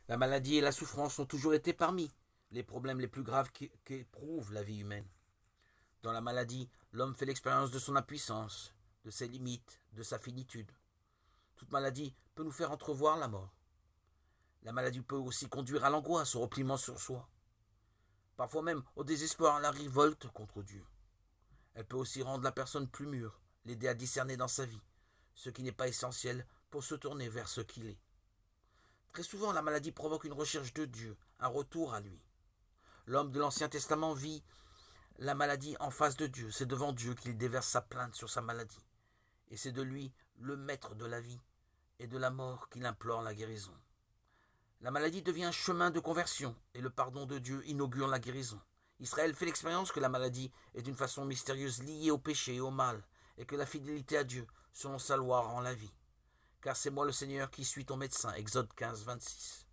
La maladie et la souffrance ont toujours été parmi les problèmes les plus graves qu'éprouve la vie humaine. Dans la maladie, l'homme fait l'expérience de son impuissance, de ses limites, de sa finitude. Toute maladie peut nous faire entrevoir la mort. La maladie peut aussi conduire à l'angoisse, au repliement sur soi. Parfois même au désespoir, à la révolte contre Dieu. Elle peut aussi rendre la personne plus mûre, l'aider à discerner dans sa vie ce qui n'est pas essentiel pour se tourner vers ce qu'il est. Très souvent, la maladie provoque une recherche de Dieu, un retour à lui. L'homme de l'Ancien Testament vit la maladie en face de Dieu. C'est devant Dieu qu'il déverse sa plainte sur sa maladie. Et c'est de lui, le maître de la vie et de la mort, qu'il implore la guérison. La maladie devient un chemin de conversion et le pardon de Dieu inaugure la guérison. Israël fait l'expérience que la maladie est d'une façon mystérieuse liée au péché et au mal et que la fidélité à Dieu, selon sa loi, rend la vie. Car c'est moi le Seigneur qui suis ton médecin. Exode 15, 26.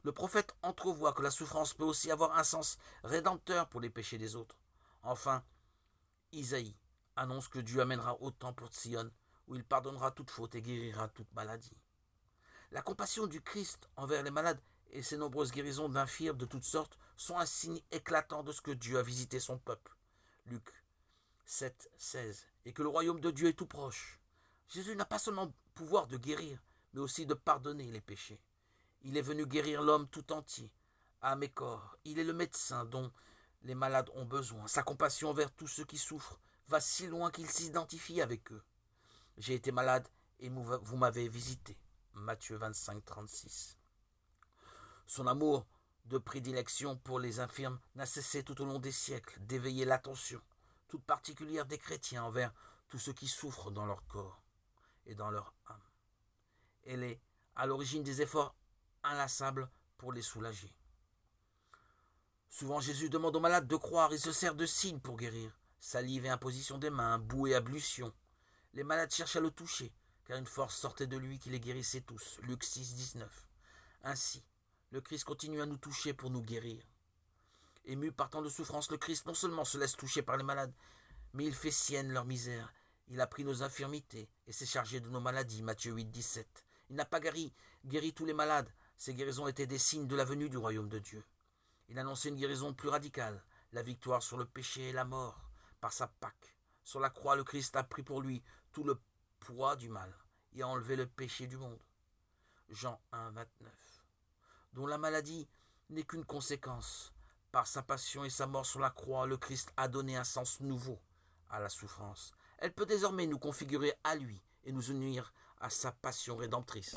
Le prophète entrevoit que la souffrance peut aussi avoir un sens rédempteur pour les péchés des autres. Enfin, Isaïe annonce que Dieu amènera autant pour Sion, où il pardonnera toute faute et guérira toute maladie. La compassion du Christ envers les malades et ses nombreuses guérisons d'infirmes de toutes sortes sont un signe éclatant de ce que Dieu a visité son peuple. Luc 7, 16. Et que le royaume de Dieu est tout proche. Jésus n'a pas seulement le pouvoir de guérir, mais aussi de pardonner les péchés. Il est venu guérir l'homme tout entier, âme et corps. Il est le médecin dont les malades ont besoin. Sa compassion envers tous ceux qui souffrent va si loin qu'il s'identifie avec eux. J'ai été malade et vous m'avez visité. Matthieu 25, 36. Son amour de prédilection pour les infirmes n'a cessé tout au long des siècles d'éveiller l'attention, toute particulière des chrétiens envers tous ceux qui souffrent dans leur corps et dans leur âme. Elle est à l'origine des efforts inlassables pour les soulager. Souvent Jésus demande aux malades de croire et se sert de signes pour guérir. Salive et imposition des mains, boue et ablution. Les malades cherchent à le toucher, car une force sortait de lui qui les guérissait tous. Luc 6, 19. Ainsi, le Christ continue à nous toucher pour nous guérir. Ému par tant de souffrance, le Christ non seulement se laisse toucher par les malades, mais il fait sienne leur misère. Il a pris nos infirmités et s'est chargé de nos maladies. Matthieu 8, 17. Il n'a pas guéri tous les malades. Ces guérisons étaient des signes de la venue du royaume de Dieu. Il annonçait une guérison plus radicale, la victoire sur le péché et la mort, par sa Pâque. Sur la croix, le Christ a pris pour lui tout le poids du mal et a enlevé le péché du monde. Jean 1, 29. Dont la maladie n'est qu'une conséquence. Par sa passion et sa mort sur la croix, le Christ a donné un sens nouveau à la souffrance. Elle peut désormais nous configurer à lui et nous unir à sa passion rédemptrice.